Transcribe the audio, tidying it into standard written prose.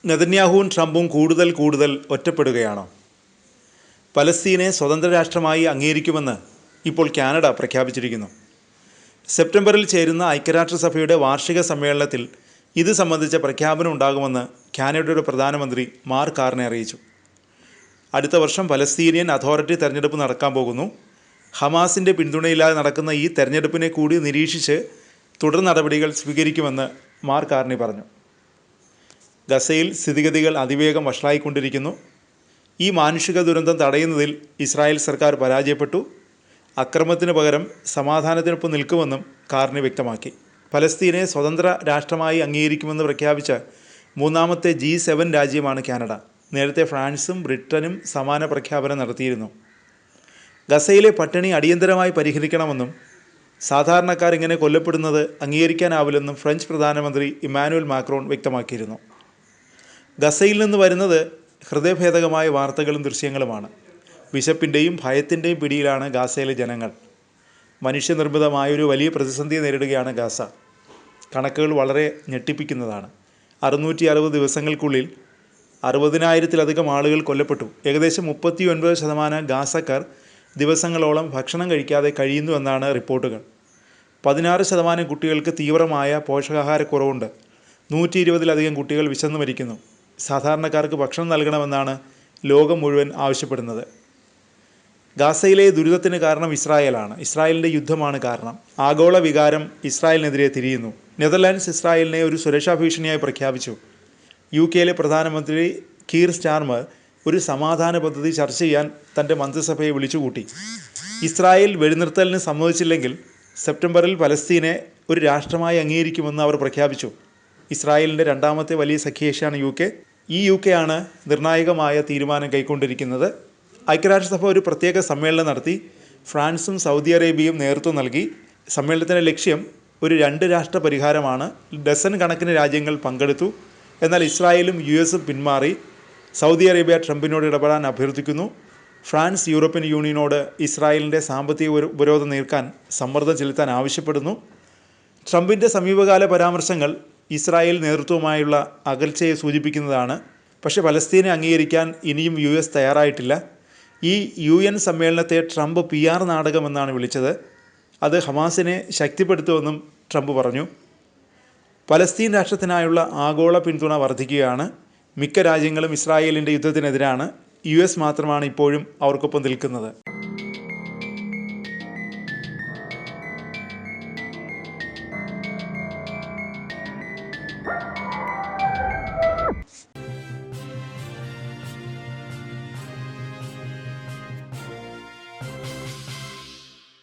നെതന്യാഹുവും ട്രംപും കൂടുതൽ ഒറ്റപ്പെടുകയാണോ? പലസ്തീനെ സ്വതന്ത്ര രാഷ്ട്രമായി അംഗീകരിക്കുമെന്ന് ഇപ്പോൾ കാനഡ പ്രഖ്യാപിച്ചിരിക്കുന്നു. സെപ്റ്റംബറിൽ ചേരുന്ന ഐക്യരാഷ്ട്രസഭയുടെ വാർഷിക സമ്മേളനത്തിൽ ഇത് സംബന്ധിച്ച പ്രഖ്യാപനം ഉണ്ടാകുമെന്ന് കാനഡയുടെ പ്രധാനമന്ത്രി മാർക്ക് കാർണെ അറിയിച്ചു. അടുത്ത വർഷം പലസ്തീനിയൻ അതോറിറ്റി തെരഞ്ഞെടുപ്പ് നടക്കാൻ പോകുന്നു. ഹമാസിൻ്റെ പിന്തുണയില്ലാതെ നടക്കുന്ന ഈ തെരഞ്ഞെടുപ്പിനെ കൂടി നിരീക്ഷിച്ച് തുടർ നടപടികൾ സ്വീകരിക്കുമെന്ന് മാർക്ക് കാർണെ പറഞ്ഞു. ഗസയിൽ സ്ഥിതിഗതികൾ അതിവേഗം വഷളായിക്കൊണ്ടിരിക്കുന്നു. ഈ മാനുഷിക ദുരന്തം തടയുന്നതിൽ ഇസ്രായേൽ സർക്കാർ പരാജയപ്പെട്ടു. അക്രമത്തിന് പകരം സമാധാനത്തിനൊപ്പം നിൽക്കുമെന്നും കാർണെ വ്യക്തമാക്കി. പലസ്തീനെ സ്വതന്ത്ര രാഷ്ട്രമായി അംഗീകരിക്കുമെന്ന് പ്രഖ്യാപിച്ച മൂന്നാമത്തെ G7 രാജ്യമാണ് കാനഡ. നേരത്തെ ഫ്രാൻസും ബ്രിട്ടനും സമാന പ്രഖ്യാപനം നടത്തിയിരുന്നു. ഗസയിലെ പട്ടിണി അടിയന്തരമായി പരിഹരിക്കണമെന്നും സാധാരണക്കാർ ഇങ്ങനെ കൊല്ലപ്പെടുന്നത് അംഗീകരിക്കാനാവില്ലെന്നും ഫ്രഞ്ച് പ്രധാനമന്ത്രി ഇമ്മാനുവൽ മാക്രോൺ വ്യക്തമാക്കിയിരുന്നു. ഗസയിൽ നിന്ന് വരുന്നത് ഹൃദയഭേദകമായ വാർത്തകളും ദൃശ്യങ്ങളുമാണ്. വിശപ്പിൻ്റെയും ഭയത്തിൻ്റെയും പിടിയിലാണ് ഗാസയിലെ ജനങ്ങൾ. മനുഷ്യനിർമ്മിതമായൊരു വലിയ പ്രതിസന്ധി നേരിടുകയാണ് ഗാസ. കണക്കുകൾ വളരെ ഞെട്ടിപ്പിക്കുന്നതാണ്. 660 ദിവസങ്ങൾക്കുള്ളിൽ 60,000-ലധികം ആളുകൾ കൊല്ലപ്പെട്ടു. ഏകദേശം 39% ഗാസക്കാർ ദിവസങ്ങളോളം ഭക്ഷണം കഴിക്കാതെ കഴിയുന്നുവെന്നാണ് റിപ്പോർട്ടുകൾ. 16% കുട്ടികൾക്ക് തീവ്രമായ പോഷകാഹാരക്കുറവുണ്ട്. 120-ലധികം കുട്ടികൾ വിശന്നു മരിക്കുന്നു. സാധാരണക്കാർക്ക് ഭക്ഷണം നൽകണമെന്നാണ് ലോകം മുഴുവൻ ആവശ്യപ്പെടുന്നത്. ഗാസയിലെ ദുരിതത്തിന് കാരണം ഇസ്രായേലാണ്. ഇസ്രായേലിൻ്റെ യുദ്ധമാണ് കാരണം. ആഗോള വികാരം ഇസ്രായേലിനെതിരെ തിരിയുന്നു. നെതർലാൻഡ്സ് ഇസ്രായേലിനെ ഒരു സുരക്ഷാ ഭീഷണിയായി പ്രഖ്യാപിച്ചു. UK പ്രധാനമന്ത്രി കീർ സ്റ്റാർമർ ഒരു സമാധാന പദ്ധതി ചർച്ച ചെയ്യാൻ തൻ്റെ മന്ത്രിസഭയെ വിളിച്ചുകൂട്ടി. ഇസ്രായേൽ വെടിനിർത്തലിന് സമ്മതിച്ചില്ലെങ്കിൽ സെപ്റ്റംബറിൽ പലസ്തീനെ ഒരു രാഷ്ട്രമായി അംഗീകരിക്കുമെന്ന് അവർ പ്രഖ്യാപിച്ചു. ഇസ്രായേലിൻ്റെ രണ്ടാമത്തെ വലിയ സഖ്യകക്ഷിയാണ് UK. ഈ UK ആണ് നിർണായകമായ തീരുമാനം കൈക്കൊണ്ടിരിക്കുന്നത്. ഐക്യരാഷ്ട്രസഭ ഒരു പ്രത്യേക സമ്മേളനം നടത്തി. ഫ്രാൻസും സൗദി അറേബ്യയും നേതൃത്വം നൽകി. സമ്മേളനത്തിൻ്റെ ലക്ഷ്യം ഒരു 2 രാഷ്ട്ര പരിഹാരമാണ്. ഡസൻ കണക്കിന് രാജ്യങ്ങൾ പങ്കെടുത്തു. എന്നാൽ ഇസ്രായേലും US പിന്മാറി. സൗദി അറേബ്യ ട്രംപിനോട് ഇടപെടാൻ അഭ്യർത്ഥിക്കുന്നു. ഫ്രാൻസ് യൂറോപ്യൻ യൂണിയനോട് ഇസ്രായേലിൻ്റെ സാമ്പത്തിക ഉപരോധം നീക്കാൻ സമ്മർദ്ദം ചെലുത്താൻ ആവശ്യപ്പെടുന്നു. ട്രംപിൻ്റെ സമീപകാല പരാമർശങ്ങൾ ഇസ്രായേൽ നേതൃത്വവുമായുള്ള അകൽച്ചയെ സൂചിപ്പിക്കുന്നതാണ്. പക്ഷേ പലസ്തീനെ അംഗീകരിക്കാൻ ഇനിയും US തയ്യാറായിട്ടില്ല. ഈ UN സമ്മേളനത്തെ ട്രംപ് PR നാടകമെന്നാണ് വിളിച്ചത്. അത് ഹമാസിനെ ശക്തിപ്പെടുത്തുമെന്നും ട്രംപ് പറഞ്ഞു. പലസ്തീൻ രാഷ്ട്രത്തിനായുള്ള ആഗോള പിന്തുണ വർദ്ധിക്കുകയാണ്. മിക്ക രാജ്യങ്ങളും ഇസ്രായേലിൻ്റെ യുദ്ധത്തിനെതിരാണ്. US മാത്രമാണ് ഇപ്പോഴും അവർക്കൊപ്പം നിൽക്കുന്നത്.